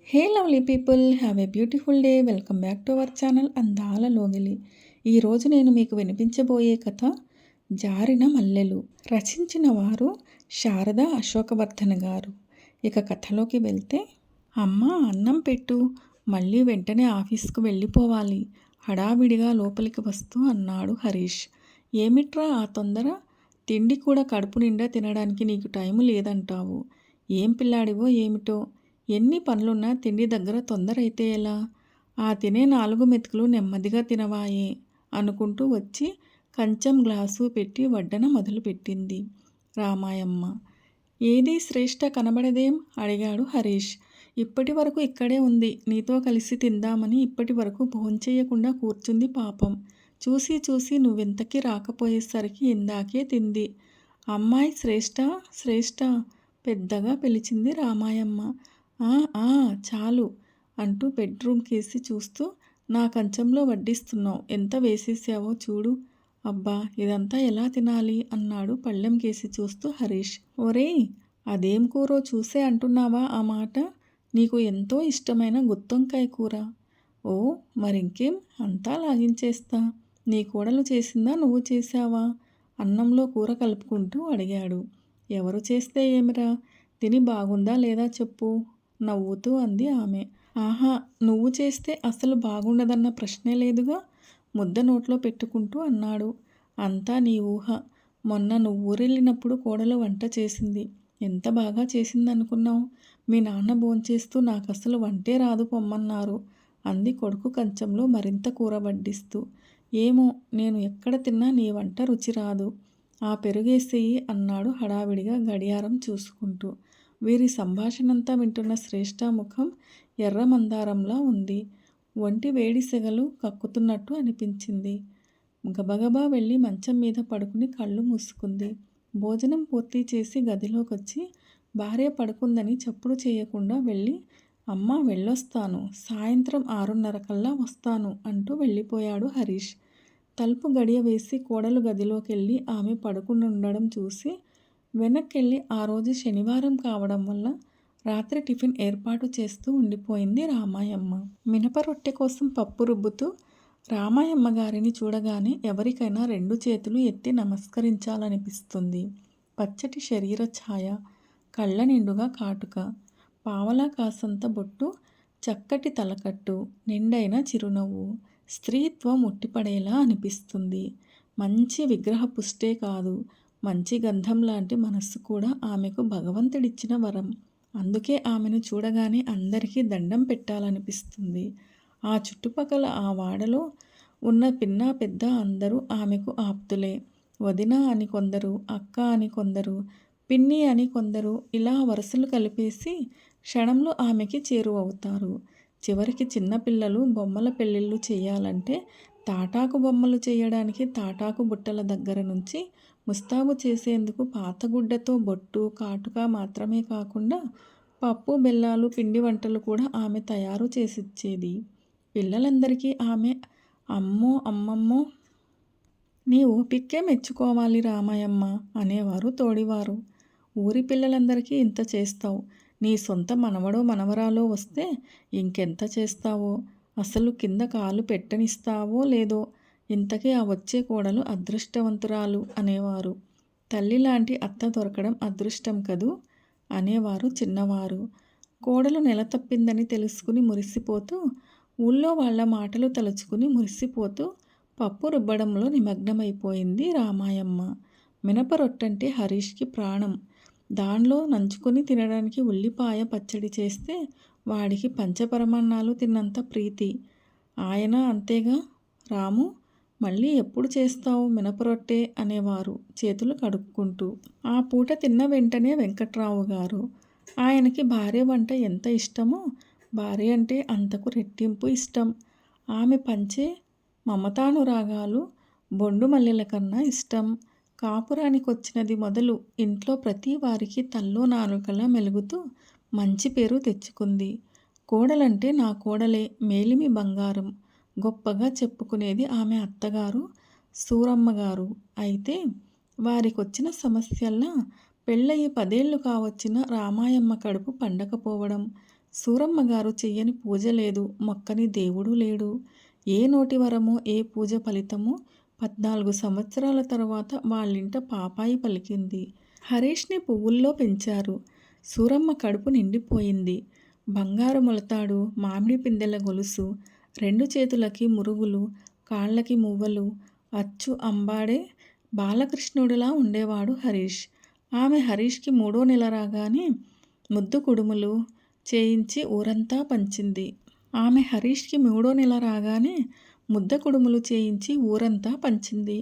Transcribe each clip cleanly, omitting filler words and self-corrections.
Hey lovely people, have a beautiful day. Welcome back to our channel అందాల లోగిలి. ఈరోజు నేను మీకు వినిపించబోయే కథ జారిన మల్లెలు. రచించిన వారు శారద అశోకవర్ధన్ గారు. ఇక కథలోకి వెళ్తే, అమ్మ అన్నం పెట్టు, మళ్ళీ వెంటనే ఆఫీస్కు వెళ్ళిపోవాలి, హడావిడిగా లోపలికి వస్తూ అన్నాడు హరీష్. ఏమిట్రా ఆ తొందర? తిండి కూడా కడుపు నిండా తినడానికి నీకు టైం లేదంటావు. ఏం పిల్లాడివో ఏమిటో, ఎన్ని పనులున్నా తిండి దగ్గర తొందర అయితే ఎలా? ఆ తినే 4 మెతుకులు నెమ్మదిగా తినవాయే అనుకుంటూ వచ్చి కంచం గ్లాసు పెట్టి వడ్డన మొదలుపెట్టింది రామాయమ్మ. ఏది శ్రేష్ఠ కనబడదేం? అడిగాడు హరీష్. ఇప్పటి వరకు ఇక్కడే ఉంది, నీతో కలిసి తిందామని ఇప్పటి వరకు భోంచేయకుండా కూర్చుంది పాపం. చూసి చూసి నువ్వెంతకీ రాకపోయేసరికి ఇందాకే తింది. అమ్మాయి శ్రేష్ఠ, శ్రేష్ఠ పెద్దగా పిలిచింది రామాయమ్మ. ఆ చాలు అంటూ బెడ్రూమ్ కేసి చూస్తూ, నా కంచంలో వడ్డిస్తున్నావు, ఎంత వేసేసావో చూడు. అబ్బా, ఇదంతా ఎలా తినాలి అన్నాడు పళ్ళెం కేసి చూస్తూ హరీష్. ఒరేయ్, అదేం కూరో చూసే అంటున్నావా ఆ మాట? నీకు ఎంతో ఇష్టమైన గుత్తొంకాయ కూర. ఓ మరింకేం, అంతా లాగించేస్తా. నీ కోడలు చేసిందా, నువ్వు చేశావా? అన్నంలో కూర కలుపుకుంటూ అడిగాడు. ఎవరు చేస్తే ఏమిరా, తిని బాగుందా లేదా చెప్పు, నవ్వుతూ అంది ఆమె. ఆహా, నువ్వు చేస్తే అసలు బాగుండదన్న ప్రశ్నే లేదుగా, ముద్ద నోట్లో పెట్టుకుంటూ అన్నాడు. అంతా నీ ఊహ. మొన్న నువ్వు ఊరెళ్ళినప్పుడు కోడలు వంట చేసింది. ఎంత బాగా చేసిందనుకున్నావు? మీ నాన్న భోంచేస్తూ నాకసలు వంటే రాదు పొమ్మన్నారు అంది కొడుకు కంచంలో మరింత కూర వడ్డిస్తూ. ఏమో, నేను ఎక్కడ తిన్నా నీ వంట రుచి రాదు. ఆ పెరుగేసేయి అన్నాడు హడావిడిగా గడియారం చూసుకుంటూ. వీరి సంభాషణంతా వింటున్న శ్రేష్ఠ ముఖం ఎర్ర మందారంలా ఉంది. ఒంటి వేడి సెగలు కక్కుతున్నట్టు అనిపించింది. గబగబా వెళ్ళి మంచం మీద పడుకుని కళ్ళు మూసుకుంది. భోజనం పూర్తి చేసి గదిలోకొచ్చి భార్య పడుకుందని చప్పుడు చేయకుండా వెళ్ళి, అమ్మ వెళ్ళొస్తాను, సాయంత్రం 6:30 కల్లా వస్తాను అంటూ వెళ్ళిపోయాడు హరీష్. తలుపు గడియ వేసి కోడలు గదిలోకెళ్ళి ఆమె పడుకుని ఉండడం చూసి వెనక్కెళ్ళి, ఆ రోజు శనివారం కావడం వల్ల రాత్రి టిఫిన్ ఏర్పాటు చేస్తూ ఉండిపోయింది రామాయమ్మ. మినప రొట్టె కోసం పప్పు రుబ్బుతూ రామాయమ్మ గారిని చూడగానే ఎవరికైనా 2 చేతులు ఎత్తి నమస్కరించాలనిపిస్తుంది. పచ్చటి శరీర ఛాయ, కళ్ళ నిండుగా కాటుక, పావలా కాసంత బొట్టు, చక్కటి తలకట్టు, నిండైన చిరునవ్వు, స్త్రీత్వం ఉట్టిపడేలా అనిపిస్తుంది. మంచి విగ్రహ పుష్టే కాదు, మంచి గంధం లాంటి మనస్సు కూడా ఆమెకు భగవంతుడిచ్చిన వరం. అందుకే ఆమెను చూడగానే అందరికీ దండం పెట్టాలనిపిస్తుంది. ఆ చుట్టుపక్కల ఆ వాడలో ఉన్న పిన్నా పెద్ద అందరూ ఆమెకు ఆప్తులే. వదిన అని కొందరు, అక్క అని కొందరు, పిన్ని అని కొందరు, ఇలా వరుసలు కలిపేసి క్షణంలో ఆమెకి చేరువవుతారు. చివరికి చిన్నపిల్లలు బొమ్మల పెళ్ళిళ్ళు చేయాలంటే తాటాకు బొమ్మలు చేయడానికి తాటాకు బుట్టల దగ్గర నుంచి ముస్తాబు చేసేందుకు పాతగుడ్డతో బొట్టు, కాటుక మాత్రమే కాకుండా పప్పు, బెల్లాలు, పిండి వంటలు కూడా ఆమె తయారు చేసిచ్చేది. పిల్లలందరికీ ఆమె అమ్మో అమ్మమ్మో, నీ ఓపిక్కే మెచ్చుకోవాలి రామాయమ్మ అనేవారు తోడివారు. ఊరి పిల్లలందరికీ ఇంత చేస్తావు, నీ సొంత మనవడో మనవరాలో వస్తే ఇంకెంత చేస్తావో, అసలు కింద కాలు పెట్టనిస్తావో లేదో. ఇంతకీ ఆ వచ్చే కోడలు అదృష్టవంతురాలు అనేవారు. తల్లిలాంటి అత్త దొరకడం అదృష్టం కదూ అనేవారు చిన్నవారు. కోడలు నెల తప్పిందని తెలుసుకుని మురిసిపోతూ, ఊళ్ళో వాళ్ళ మాటలు తలుచుకుని మురిసిపోతూ పప్పు రుబ్బడంలో నిమగ్నమైపోయింది రామాయమ్మ. మినప రొట్టంటే హరీష్కి ప్రాణం. దానిలో నంచుకొని తినడానికి ఉల్లిపాయ పచ్చడి చేస్తే వాడికి పంచపరమాన్నాలు తిన్నంత ప్రీతి. ఆయన అంతేగా. రాము, మళ్ళీ ఎప్పుడు చేస్తావు మినపరొట్టె అనేవారు చేతులు కడుక్కుంటూ. ఆ పూట తిన్న వెంటనే వెంకట్రావు గారు. ఆయనకి భార్య వంట ఎంత ఇష్టమో భార్య అంటే అంతకు రెట్టింపు ఇష్టం. ఆమె పంచే మమతానురాగాలు బొండు మల్లెల కన్నా ఇష్టం. కాపురానికొచ్చినది మొదలు ఇంట్లో ప్రతి వారికి తల్లో నాలుకలా మెలుగుతూ మంచి పేరు తెచ్చుకుంది. కోడలంటే నా కోడలే, మేలిమి బంగారం గొప్పగా చెప్పుకునేది ఆమె అత్తగారు సూరమ్మగారు. అయితే వారికొచ్చిన సమస్యల్లా పెళ్ళయి 10 ఏళ్ళు కావచ్చిన రామాయమ్మ కడుపు పండకపోవడం, సూరమ్మ గారు చెయ్యని పూజ లేదు, మొక్కని దేవుడు లేడు. ఏ నోటి వరమో ఏ పూజ ఫలితమో 14 సంవత్సరాల తర్వాత వాళ్ళింట పాపాయి పలికింది. హరీష్ని పువ్వుల్లో పెంచారు. సూరమ్మ కడుపు నిండిపోయింది. బంగారు మొలతాడు, మామిడి పిందెల గొలుసు, 2 చేతులకి మురుగులు, కాళ్ళకి మువ్వలు, అచ్చు అంబాడే బాలకృష్ణుడిలా ఉండేవాడు హరీష్. ఆమె హరీష్కి 3వ నెల రాగానే ముద్దు కుడుములు చేయించి ఊరంతా పంచింది. ఆమె హరీష్కి 3వ నెల రాగానే ముద్ద కుడుములు చేయించి ఊరంతా పంచింది.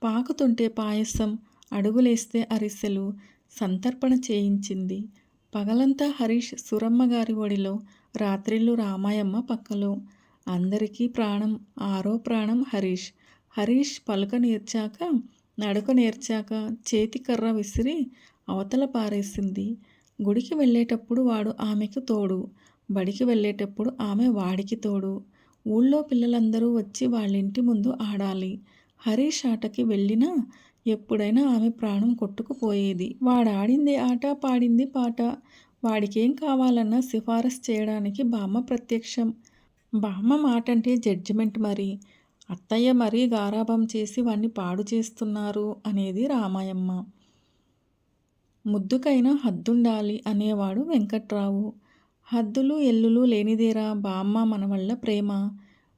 పాకుతుంటే పాయసం, అడుగులేస్తే అరిసెలు సంతర్పణ చేయించింది. పగలంతా హరీష్ సూరమ్మ గారి ఒడిలో, రాత్రిళ్ళు రామాయమ్మ పక్కలో. అందరికీ ప్రాణం, ఆరో ప్రాణం హరీష్. హరీష్ పలుక నేర్చాక, నడక నేర్చాక చేతికర్ర విసిరి అవతల పారేసింది. గుడికి వెళ్ళేటప్పుడు వాడు ఆమెకు తోడు, బడికి వెళ్ళేటప్పుడు ఆమె వాడికి తోడు. ఊళ్ళో పిల్లలందరూ వచ్చి వాళ్ళింటి ముందు ఆడాలి. హరీష్ ఆటకి వెళ్ళినా ఎప్పుడైనా ఆమె ప్రాణం కొట్టుకుపోయేది. వాడాడింది ఆట, పాడింది పాట. వాడికేం కావాలన్నా సిఫారసు చేయడానికి బామ్మ ప్రత్యక్షం. బామ్మ మాటంటే జడ్జిమెంట్ మరి. అత్తయ్య మరీ గారాబం చేసి వాణ్ణి పాడు చేస్తున్నారు అనేది రామాయమ్మ. ముద్దుకైనా హద్దుండాలి అనేవాడు వెంకట్రావు. హద్దులు ఎల్లులు లేనిదేరా బామ్మ మనవళ్ళ ప్రేమ.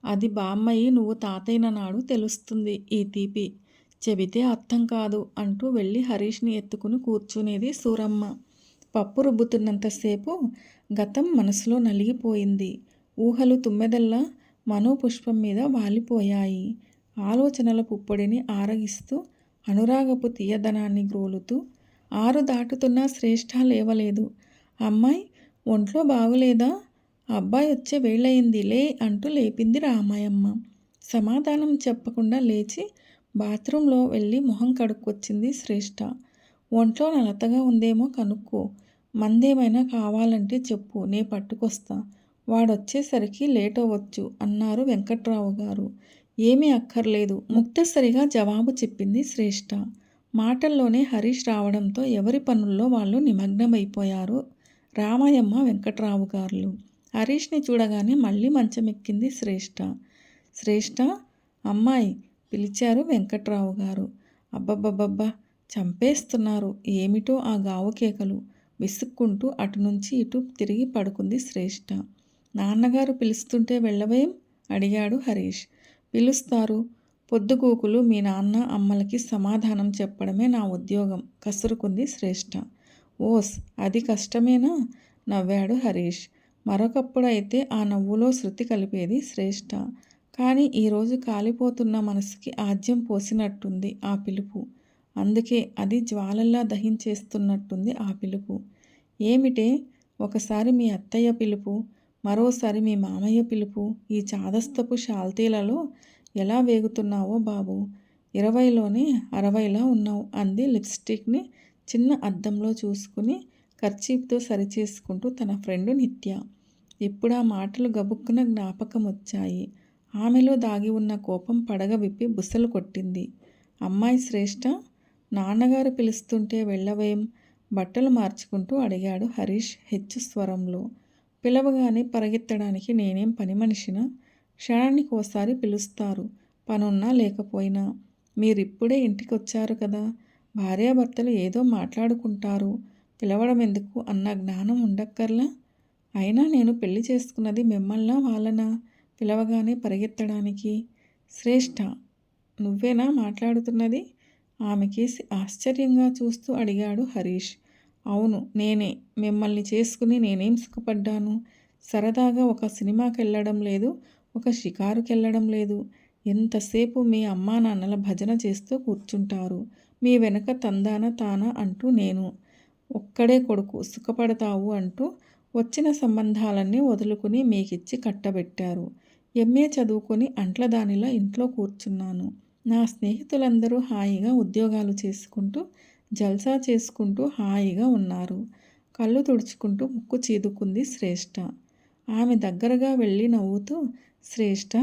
అది బామ్మయి నువ్వు తాతయ్యన నాడు తెలుస్తుంది ఈ తీపి. చెబితే అర్థం కాదు అంటూ వెళ్ళి హరీష్ని ఎత్తుకుని కూర్చునేది సూరమ్మ. పప్పు రుబ్బుతున్నంతసేపు గతం మనసులో నలిగిపోయింది. ఊహలు తుమ్మెదల్లా మనోపుష్పం మీద వాలిపోయాయి. ఆలోచనల పుప్పొడిని ఆరగిస్తూ, అనురాగపు తీయదనాన్ని గ్రోలుతూ 6 దాటుతున్నా శ్రేష్ఠ లేవలేదు. అమ్మాయి ఒంట్లో బాగులేదా? అబ్బాయి వచ్చే వేళయింది లే అంటూ లేపింది రామాయమ్మ. సమాధానం చెప్పకుండా లేచి బాత్రూంలో వెళ్ళి మొహం కడుక్కొచ్చింది శ్రేష్ఠ. ఒంట్లో నలతగా ఉందేమో కనుక్కో. మందేమైనా కావాలంటే చెప్పు, నే పట్టుకొస్తా. వాడొచ్చేసరికి లేటవచ్చు అన్నారు వెంకట్రావు గారు. ఏమీ అక్కర్లేదు ముక్తసరిగా జవాబు చెప్పింది శ్రేష్ఠ. మాటల్లోనే హరీష్ రావడంతో ఎవరి పనుల్లో వాళ్ళు నిమగ్నమైపోయారు రామాయమ్మ, వెంకట్రావు గారు. హరీష్ని చూడగానే మళ్ళీ మంచమెక్కింది శ్రేష్ఠ. శ్రేష్ఠ, అమ్మాయి పిలిచారు వెంకట్రావు గారు. అబ్బబ్బబ్బబ్బా, చంపేస్తున్నారు. ఏమిటో ఆ గావు కేకలు. విసుక్కుంటూ అటు నుంచి ఇటు తిరిగి పడుకుంది శ్రేష్ఠ. నాన్నగారు పిలుస్తుంటే వెళ్ళవేం? అడిగాడు హరీష్. పిలుస్తారు. పొద్దుగూకులు మీ నాన్న అమ్మలకి సమాధానం చెప్పడమే నా ఉద్యోగం కసురుకుంది శ్రేష్ఠ. ఓస్, అది కష్టమేనా? నవ్వాడు హరీష్. మరొకప్పుడైతే ఆ నవ్వులో శృతి కలిపేది శ్రేష్ఠ. కానీ ఈరోజు కాలిపోతున్న మనసుకి ఆజ్యం పోసినట్టుంది ఆ పిలుపు. అందుకే అది జ్వాలల్లా దహించేస్తున్నట్టుంది ఆ పిలుపు. ఏమిటే, ఒకసారి మీ అత్తయ్య పిలుపు, మరోసారి మీ మామయ్య పిలుపు. ఈ చాదస్తపు శాల్తీలలో ఎలా వేగుతున్నావో బాబు. 20లోనే 60లా ఉన్నావు అంది లిప్స్టిక్ని చిన్న అద్దంలో చూసుకుని కర్చీఫ్తో సరిచేసుకుంటూ తన ఫ్రెండు నిత్య. ఇప్పుడు ఆ మాటలు గబుక్కున జ్ఞాపకం వచ్చాయి. ఆమెలో దాగి ఉన్న కోపం పడగ విప్పి బుసలు కొట్టింది. అమ్మాయి శ్రేష్ఠ, నాన్నగారు పిలుస్తుంటే వెళ్ళవేం? బట్టలు మార్చుకుంటూ అడిగాడు హరీష్ హెచ్చు స్వరంలో. పిలవగానే పరిగెత్తడానికి నేనేం పని మనిషినా? క్షణానికోసారి పిలుస్తారు, పనున్నా లేకపోయినా. మీరిప్పుడే ఇంటికొచ్చారు కదా, భార్యాభర్తలు ఏదో మాట్లాడుకుంటారు, పిలవడం ఎందుకు అన్న జ్ఞానం ఉండక్కర్లా? అయినా నేను పెళ్లి చేసుకున్నది మిమ్మల్నా వాళ్ళనా పిలవగానే పరిగెత్తడానికి? శ్రేష్ఠ, నువ్వేనా మాట్లాడుతున్నది? ఆమెకేసి ఆశ్చర్యంగా చూస్తూ అడిగాడు హరీష్. అవును నేనే. మిమ్మల్ని చేసుకుని నేనేం సుఖపడ్డాను? సరదాగా ఒక సినిమాకెళ్ళడం లేదు, ఒక షికారుకెళ్ళడం లేదు. ఎంతసేపు మీ అమ్మా నాన్నల భజన చేస్తూ కూర్చుంటారు. మీ వెనక తందాన తాన అంటూ నేను. ఒక్కడే కొడుకు, సుఖపడతావు అంటూ వచ్చిన సంబంధాలన్నీ వదులుకుని మీకిచ్చి కట్టబెట్టారు. ఎంఏ చదువుకొని అంట్లదానిలా ఇంట్లో కూర్చున్నాను. నా స్నేహితులందరూ హాయిగా ఉద్యోగాలు చేసుకుంటూ జల్సా చేసుకుంటూ హాయిగా ఉన్నారు. కళ్ళు తుడుచుకుంటూ ముక్కు చీదుకుంది శ్రేష్ఠ. ఆమె దగ్గరగా వెళ్ళి నవ్వుతూ, శ్రేష్ఠ,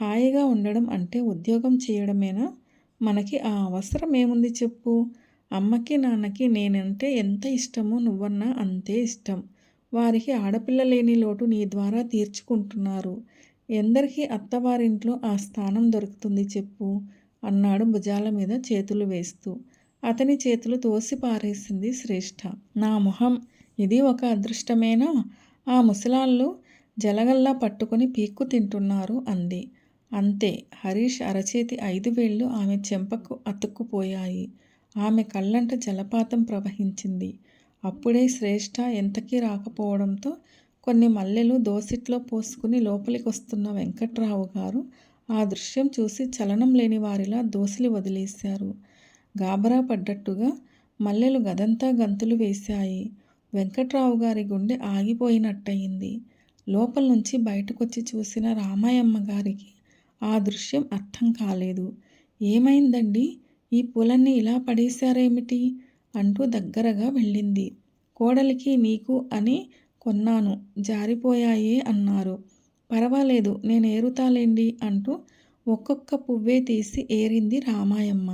హాయిగా ఉండడం అంటే ఉద్యోగం చేయడమేనా? మనకి ఆ అవసరం ఏముంది చెప్పు? అమ్మకి నాన్నకి నేనంటే ఎంత ఇష్టమో నువ్వన్నా అంతే ఇష్టం. వారికి ఆడపిల్ల లేని లోటు నీ ద్వారా తీర్చుకుంటున్నారు. ఎందరికీ అత్తవారింట్లో ఆ స్థానం దొరుకుతుంది చెప్పు అన్నాడు భుజాల మీద చేతులు వేస్తూ. అతని చేతులు తోసి పారేసింది శ్రేష్ఠ. నా మొహం, ఇది ఒక అదృష్టమేనా? ఆ ముసలాళ్ళు జలగల్లా పట్టుకుని పీక్కు తింటున్నారు అంది. అంతే. హరీష్ అరచేతి 5 వేళ్ళు ఆమె చెంపకు అతుక్కుపోయాయి. ఆమె కళ్ళంట జలపాతం ప్రవహించింది. అప్పుడే శ్రేష్ఠ ఎంతకీ రాకపోవడంతో కొన్ని మల్లెలు దోసిట్లో పోసుకుని లోపలికొస్తున్న వెంకట్రావు గారు ఆ దృశ్యం చూసి చలనం లేని వారిలా దోసిలి వదిలేశారు. గాబరా పడ్డట్టుగా మల్లెలు గదంతా గంతులు వేశాయి. వెంకట్రావు గారి గుండె ఆగిపోయినట్టయింది. లోపల్నుంచి బయటకొచ్చి చూసిన రామాయమ్మ గారికి ఆ దృశ్యం అర్థం కాలేదు. ఏమైందండి? ఈ పూలన్నీ ఇలా పడేశారేమిటి? అంటూ దగ్గరగా వెళ్ళింది. కోడలికి నీకు అని కొన్నాను, జారిపోయాయే అన్నారు. పరవాలేదు, నేనేరుతాలేండి అంటూ ఒక్కొక్క పువ్వే తీసి ఏరింది రామాయమ్మ.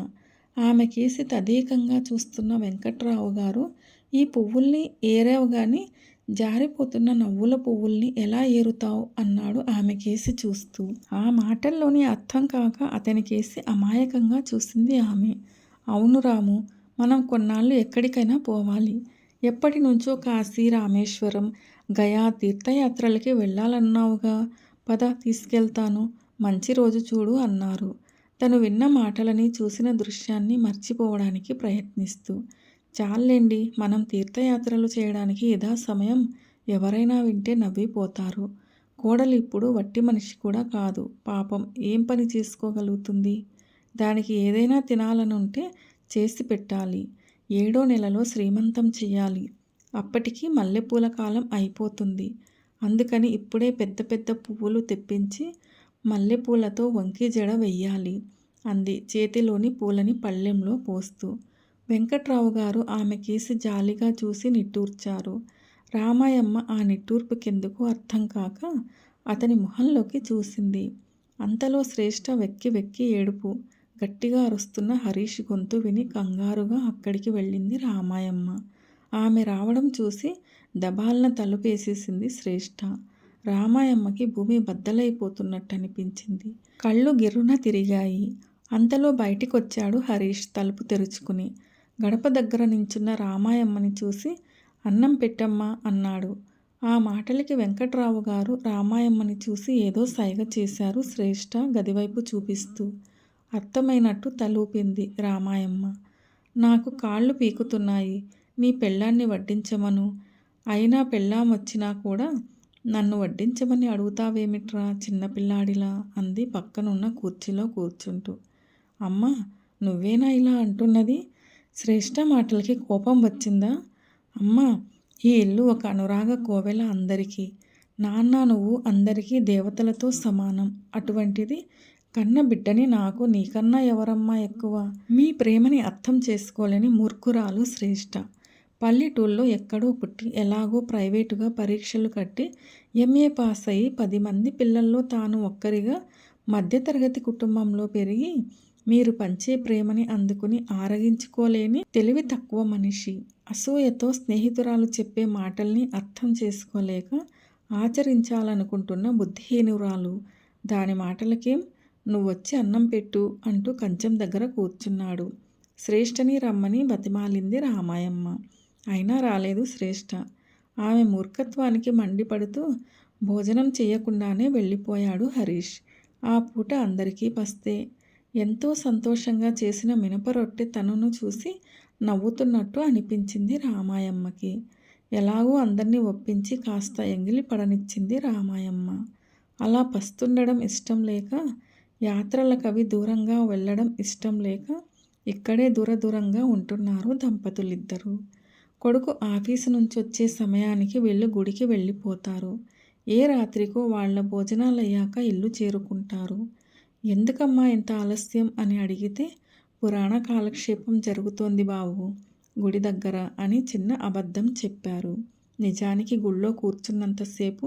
ఆమెకేసి తదేకంగా చూస్తున్న వెంకట్రావు గారు, ఈ పువ్వుల్ని ఏరావు గాని జారిపోతున్న నవ్వుల పువ్వుల్ని ఎలా ఏరుతావు అన్నాడు ఆమెకేసి చూస్తూ. ఆ మాటల్లోని అర్థం కాక అతనికేసి అమాయకంగా చూసింది ఆమె. అవును రాము, మనం కొన్నాళ్ళు ఎక్కడికైనా పోవాలి. ఎప్పటి నుంచో కాశీ, రామేశ్వరం, గయా తీర్థయాత్రలకి వెళ్ళాలన్నావుగా. పద, తీసుకెళ్తాను. మంచి రోజు చూడు అన్నారు. తను విన్న మాటలని, చూసిన దృశ్యాన్ని మర్చిపోవడానికి ప్రయత్నిస్తూ. చాల్లేండి, మనం తీర్థయాత్రలు చేయడానికి ఇదా సమయం? ఎవరైనా వింటే నవ్విపోతారు. కోడలు ఇప్పుడు వట్టి మనిషి కూడా కాదు. పాపం ఏం పని చేసుకోగలుగుతుంది? దానికి ఏదైనా తినాలనుంటే చేసి పెట్టాలి. 7వ నెలలో శ్రీమంతం చెయ్యాలి. అప్పటికి మల్లెపూల కాలం అయిపోతుంది. అందుకని ఇప్పుడే పెద్ద పెద్ద పువ్వులు తెప్పించి మల్లెపూలతో వంకి జడ వెయ్యాలి అంది చేతిలోని పూలని పళ్ళెంలో పోస్తూ. వెంకట్రావు గారు ఆమెకేసి జాలిగా చూసి నిట్టూర్చారు. రామాయమ్మ ఆ నిట్టూర్పుకెందుకు అర్థం కాక అతని మొహంలోకి చూసింది. అంతలో శ్రేష్ఠ వెక్కి వెక్కి ఏడుపు. గట్టిగా అరుస్తున్న హరీష్ గొంతు విని కంగారుగా అక్కడికి వెళ్ళింది రామాయమ్మ. ఆమె రావడం చూసి దబాల్న తలుపేసేసింది శ్రేష్ఠ. రామాయమ్మకి భూమి బద్దలైపోతున్నట్టనిపించింది. కళ్ళు గిర్రున తిరిగాయి. అంతలో బయటికొచ్చాడు హరీష్ తలుపు తెరుచుకుని. గడప దగ్గర నించున్న రామాయమ్మని చూసి అన్నం పెట్టమ్మా అన్నాడు. ఆ మాటలకి వెంకట్రావు గారు రామాయమ్మని చూసి ఏదో సైగ చేశారు శ్రేష్ఠ గదివైపు చూపిస్తూ. అర్థమైనట్టు తలూపింది రామాయమ్మ. నాకు కాళ్ళు పీకుతున్నాయి, నీ పెళ్ళాన్ని వడ్డించమను. అయినా పెళ్ళాం వచ్చినా కూడా నన్ను వడ్డించమని అడుగుతావేమిట్రా చిన్నపిల్లాడిలా అంది పక్కనున్న కుర్చీలో కూర్చుంటూ. అమ్మా, నువ్వేనా ఇలా అంటున్నది? శ్రేష్ఠ మాటలకి కోపం వచ్చిందా? అమ్మా, ఈ ఇల్లు ఒక అనురాగ కోవెల అందరికీ. నాన్న, నువ్వు అందరికీ దేవతలతో సమానం. అటువంటిది కన్న బిడ్డని నాకు నీకన్నా ఎవరమ్మా ఎక్కువ? మీ ప్రేమని అర్థం చేసుకోలేని మూర్ఖురాలు శ్రేష్ఠ. పల్లెటూళ్ళలో ఎక్కడో పుట్టి ఎలాగో ప్రైవేటుగా పరీక్షలు కట్టి ఎంఏ పాస్ అయ్యి 10 మంది పిల్లల్లో తాను ఒక్కరిగా మధ్యతరగతి కుటుంబంలో పెరిగి మీరు పంచే ప్రేమని అందుకుని ఆరగించుకోలేని తెలివి తక్కువ మనిషి. అసూయతో స్నేహితురాలు చెప్పే మాటల్ని అర్థం చేసుకోలేక ఆచరించాలనుకుంటున్న బుద్ధిహీనురాలు. దాని మాటలకేం, నువ్వొచ్చి అన్నం పెట్టు అంటూ కంచం దగ్గర కూర్చున్నాడు. శ్రేష్ఠని రమ్మని బతిమాలింది రామాయమ్మ. అయినా రాలేదు శ్రేష్ఠ. ఆమె మూర్ఖత్వానికి మండిపడుతూ భోజనం చెయ్యకుండానే వెళ్ళిపోయాడు హరీష్. ఆ పూట అందరికీ పస్తే. ఎంతో సంతోషంగా చేసిన మినపరొట్టె తనను చూసి నవ్వుతున్నట్టు అనిపించింది రామాయమ్మకి. ఎలాగో అందర్నీ ఒప్పించి కాస్త ఎంగిలి పడనిచ్చింది రామాయమ్మ. అలా పస్తుండడం ఇష్టం లేక, యాత్రలకవి దూరంగా వెళ్ళడం ఇష్టం లేక ఇక్కడే దూరంగా ఉంటున్నారు దంపతులిద్దరూ. కొడుకు ఆఫీసు నుంచొచ్చే సమయానికి వీళ్ళు గుడికి వెళ్ళిపోతారు. ఏ రాత్రికో వాళ్ల భోజనాలయ్యాక ఇల్లు చేరుకుంటారు. ఎందుకమ్మా ఇంత ఆలస్యం అని అడిగితే, పురాణ కాలక్షేపం జరుగుతోంది బాబు గుడి దగ్గర అని చిన్న అబద్ధం చెప్పారు. నిజానికి గుళ్ళో కూర్చున్నంతసేపు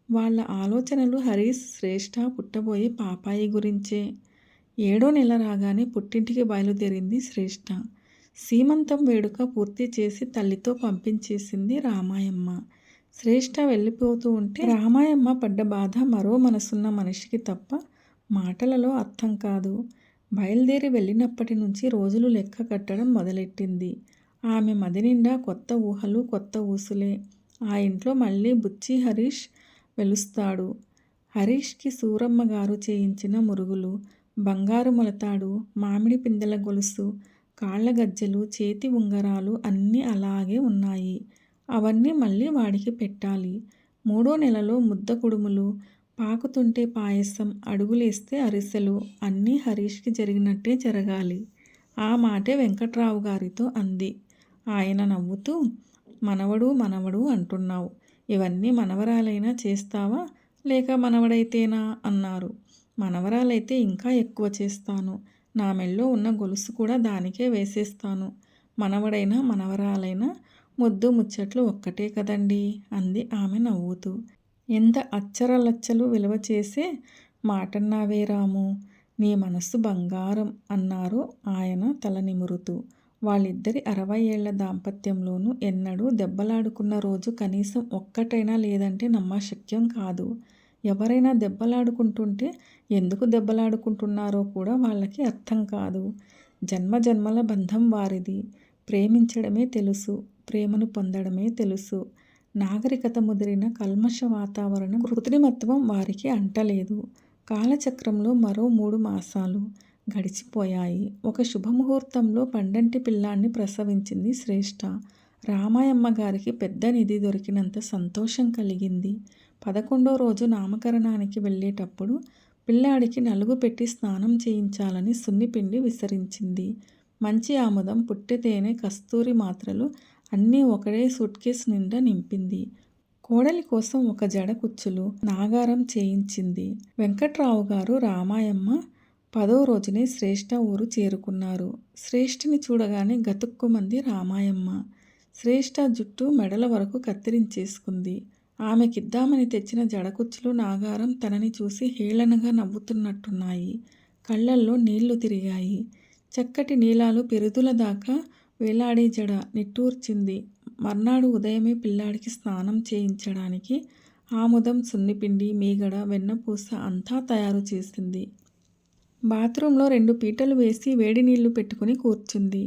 వాళ్ళ ఆలోచనలు హరీష్, శ్రేష్ఠ పుట్టబోయే పాపాయి గురించే. 7వ నెల రాగానే పుట్టింటికి బయలుదేరింది శ్రేష్ఠ. సీమంతం వేడుక పూర్తి చేసి తల్లితో పంపించేసింది రామాయమ్మ. శ్రేష్ఠ వెళ్ళిపోతూ ఉంటే రామాయమ్మ పడ్డ బాధ మరో మనసున్న మనిషికి తప్ప మాటలలో అర్థం కాదు. బయలుదేరి వెళ్ళినప్పటి నుంచి రోజులు లెక్క కట్టడం మొదలెట్టింది. ఆమె మది నిండా కొత్త ఊహలు, కొత్త ఊసులే. ఆ ఇంట్లో మళ్ళీ బుచ్చి హరీష్ వెలుస్తాడు. హరీష్కి సూరమ్మ గారు చేయించిన మురుగులు, బంగారు మొలతాడు, మామిడి పిందెల గొలుసు, కాళ్ళ గజ్జెలు, చేతి ఉంగరాలు అన్నీ అలాగే ఉన్నాయి. అవన్నీ మళ్ళీ వాడికి పెట్టాలి. 3వ నెలలో ముద్ద కుడుములు, పాకుతుంటే పాయసం, అడుగులేస్తే అరిసెలు అన్నీ హరీష్కి జరిగినట్టే జరగాలి. ఆ మాటే వెంకట్రావు గారితో అంది. ఆయన నవ్వుతూ, మనవడు మనవడు అంటున్నావు, ఇవన్నీ మనవరాలైనా చేస్తావా లేక మనవడైతేనా అన్నారు. మనవరాలైతే ఇంకా ఎక్కువ చేస్తాను. నా మెళ్ళో ఉన్న గొలుసు కూడా దానికే వేసేస్తాను. మనవడైనా మనవరాలైనా ముద్దు ముచ్చట్లు ఒక్కటే కదండీ అంది ఆమె నవ్వుతూ. ఎంత అచ్చరలచ్చలు విలువ చేసే మాటన్నావే రాము, నీ మనస్సు బంగారం అన్నారు ఆయన తల నిమురుతూ. వాళ్ళిద్దరి 60 ఏళ్ల దాంపత్యంలోనూ ఎన్నడూ దెబ్బలాడుకున్న రోజు కనీసం ఒక్కటైనా లేదంటే నమ్మశక్యం కాదు. ఎవరైనా దెబ్బలాడుకుంటుంటే ఎందుకు దెబ్బలాడుకుంటున్నారో కూడా వాళ్ళకి అర్థం కాదు. జన్మజన్మల బంధం వారిది. ప్రేమించడమే తెలుసు, ప్రేమను పొందడమే తెలుసు. నాగరికత ముదిరిన కల్మష వాతావరణం, కృత్రిమత్వం వారికి అంటలేదు. కాలచక్రంలో మరో 3 మాసాలు గడిచిపోయాయి. ఒక శుభముహూర్తంలో పండంటి పిల్లాన్ని ప్రసవించింది శ్రేష్ఠ. రామాయమ్మ గారికి పెద్ద నిధి దొరికినంత సంతోషం కలిగింది. 11వ రోజు నామకరణానికి వెళ్ళేటప్పుడు పిల్లాడికి నలుగు పెట్టి స్నానం చేయించాలని సున్నిపిండి విసరించింది. మంచి ఆముదం, పుట్టెతేనె, కస్తూరి మాత్రలు అన్నీ ఒకడే సూట్కేస్ నిండా నింపింది. కోడలి కోసం ఒక జడ కుచ్చులు, నాగారం చేయించింది. వెంకట్రావు గారు, రామాయమ్మ 10వ రోజునే శ్రేష్ఠ ఊరు చేరుకున్నారు. శ్రేష్ఠని చూడగానే గతుక్కుమంది రామాయమ్మ. శ్రేష్ఠ జుట్టు మెడల వరకు కత్తిరించేసుకుంది. ఆమెకిద్దామని తెచ్చిన జడకుచ్చులు, నాగారం తనని చూసి హేళనగా నవ్వుతున్నట్టున్నాయి. కళ్ళల్లో నీళ్లు తిరిగాయి. చక్కటి నీలాలు పెరుదుల దాకా వేలాడే జడ నిట్టూర్చింది. మర్నాడు ఉదయమే పిల్లాడికి స్నానం చేయించడానికి ఆముదం, సున్నిపిండి, మీగడ, వెన్నపూస అంతా తయారు చేసింది. బాత్రూంలో 2 పీటలు వేసి వేడి నీళ్లు పెట్టుకుని కూర్చుంది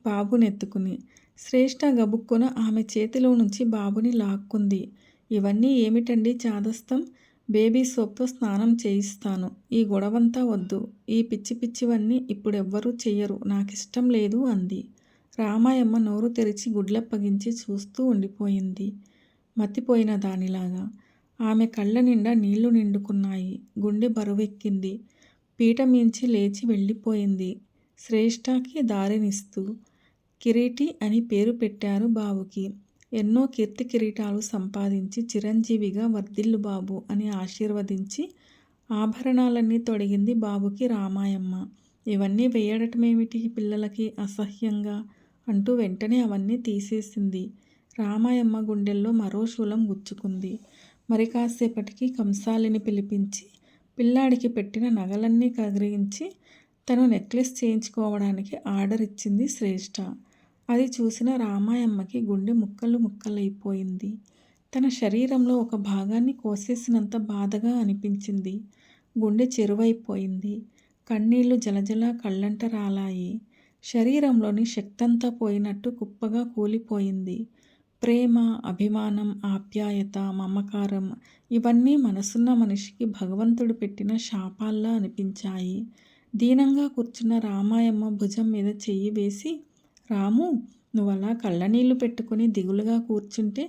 బాబునెత్తుకుని. శ్రేష్ఠ గబుక్కున ఆమె చేతిలో నుంచి బాబుని లాక్కుంది. ఇవన్నీ ఏమిటండి చాదస్తం? బేబీ సోప్తో స్నానం చేయిస్తాను. ఈ గొడవంతా వద్దు. ఈ పిచ్చి పిచ్చివన్నీ ఇప్పుడెవ్వరూ చెయ్యరు, నాకిష్టం లేదు అంది. రామాయమ్మ నోరు తెరిచి గుడ్లప్పగించి చూస్తూ ఉండిపోయింది, మతిపోయిన దానిలాగా. ఆమె కళ్ళ నిండా నీళ్లు నిండుకున్నాయి. గుండె బరువెక్కింది. పీట మించి లేచి వెళ్ళిపోయింది. శ్రేష్ఠకి దారినిస్తూ. కిరీటి అని పేరు పెట్టారు బాబుకి. ఎన్నో కీర్తి కిరీటాలు సంపాదించి చిరంజీవిగా వర్ధిల్లు బాబు అని ఆశీర్వదించి ఆభరణాలన్నీ తొడిగింది బాబుకి రామాయమ్మ. ఇవన్నీ వేయడటమేమిటి పిల్లలకి అసహ్యంగా అంటూ వెంటనే అవన్నీ తీసేసింది. రామాయమ్మ గుండెల్లో మరో శూలం గుచ్చుకుంది. మరి కాసేపటికి కంసాలిని పిలిపించి పిల్లాడికి పెట్టిన నగలన్నీ కరిగించి తను నెక్లెస్ చేయించుకోవడానికి ఆర్డర్ ఇచ్చింది శ్రేష్ఠ. అది చూసిన రామాయమ్మకి గుండె ముక్కలు ముక్కలైపోయింది. తన శరీరంలో ఒక భాగాన్ని కోసేసినంత బాధగా అనిపించింది. గుండె చెరువైపోయింది. కన్నీళ్లు జలజల కళ్ళంట రాలాయి. శరీరంలోని శక్తంతా పోయినట్టు కుప్పగా కూలిపోయింది. ప్రేమ, అభిమానం, ఆప్యాయత, మమకారం ఇవన్నీ మనసున్న మనిషికి భగవంతుడు పెట్టిన శాపాల్లా అనిపించాయి. దీనంగా కూర్చున్న రామాయమ్మ భుజం మీద చెయ్యి వేసి, రాము, నువ్వలా కళ్ళనీళ్లు పెట్టుకుని దిగులుగా కూర్చుంటే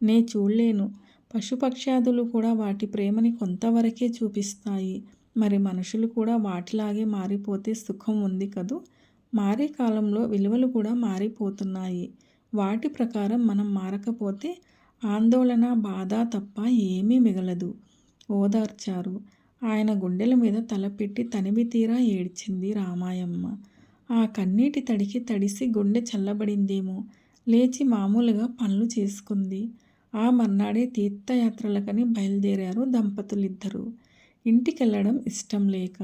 నే చూడలేను. పశుపక్ష్యాదులు కూడా వాటి ప్రేమని కొంతవరకే చూపిస్తాయి. మరి మనుషులు కూడా వాటిలాగే మారిపోతే సుఖం ఉంది కదూ. మారే కాలంలో విలువలు కూడా మారిపోతున్నాయి. వాటి ప్రకారం మనం మారకపోతే ఆందోళన, బాధ తప్ప ఏమీ మిగలదు ఓదార్చారు. ఆయన గుండెల మీద తలపెట్టి తనివి తీరా ఏడ్చింది రామాయమ్మ. ఆ కన్నీటి తడికి తడిసి గుండె చల్లబడిందేమో. లేచి మామూలుగా పనులు చేసుకుంది. ఆ మర్నాడే తీర్థయాత్రలకని బయలుదేరారు దంపతులిద్దరూ. ఇంటికెళ్ళడం ఇష్టం లేక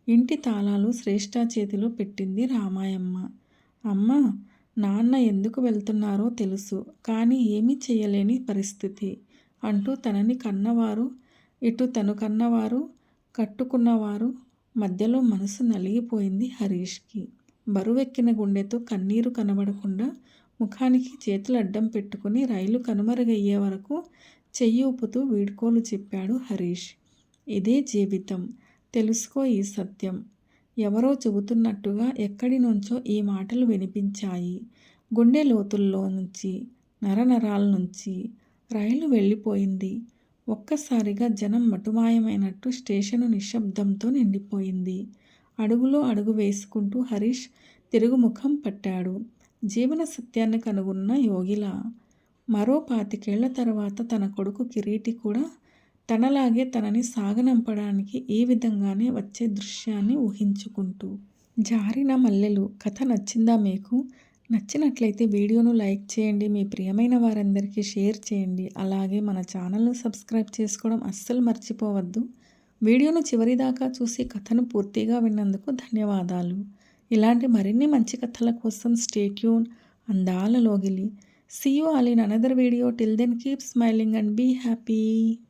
ఇంటి తాళాలు శ్రేష్ఠ చేతిలో పెట్టింది రామాయమ్మ. అమ్మా, నాన్న ఎందుకు వెళ్తున్నారో తెలుసు, కానీ ఏమీ చేయలేని పరిస్థితి అంటూ తనని కన్నవారు, ఇటు తను కన్నవారు, కట్టుకున్నవారు మధ్యలో మనసు నలిగిపోయింది హరీష్కి. బరువెక్కిన గుండెతో కన్నీరు కనబడకుండా ముఖానికి చేతులు అడ్డం పెట్టుకుని రైలు కనుమరుగయ్యే వరకు చెయ్యి ఊపుతూ వీడ్కోలు చెప్పాడు హరీష్. ఇదే జీవితం, తెలుసుకో ఈ సత్యం. ఎవరో చెబుతున్నట్టుగా ఎక్కడి నుంచో ఈ మాటలు వినిపించాయి. గుండె లోతుల్లో నుంచి, నరనరాల నుంచి. రైలు వెళ్ళిపోయింది. ఒక్కసారిగా జనం మటుమాయమైనట్టు స్టేషను నిశ్శబ్దంతో నిండిపోయింది. అడుగులో అడుగు వేసుకుంటూ హరీష్ తిరుగుముఖం పట్టాడు. జీవన సత్యాన్ని కనుగొన్న యోగిలా. మరో 25 ఏళ్ల తర్వాత తన కొడుకు కిరీటి కూడా తనలాగే తనని సాగనంపడానికి ఈ విధంగానే వచ్చే దృశ్యాన్ని ఊహించుకుంటూ. జారిన మల్లెలు కథ నచ్చిందా మీకు? నచ్చినట్లయితే వీడియోను లైక్ చేయండి, మీ ప్రియమైన వారందరికీ షేర్ చేయండి. అలాగే మన ఛానల్ను సబ్స్క్రైబ్ చేసుకోవడం అస్సలు మర్చిపోవద్దు. వీడియోను చివరిదాకా చూసి కథను పూర్తిగా విన్నందుకు ధన్యవాదాలు. ఇలాంటి మరిన్ని మంచి కథల కోసం స్టే ట్యూన్. అందాల లోగిలి. See you all in another video. Till then, keep smiling and be happy.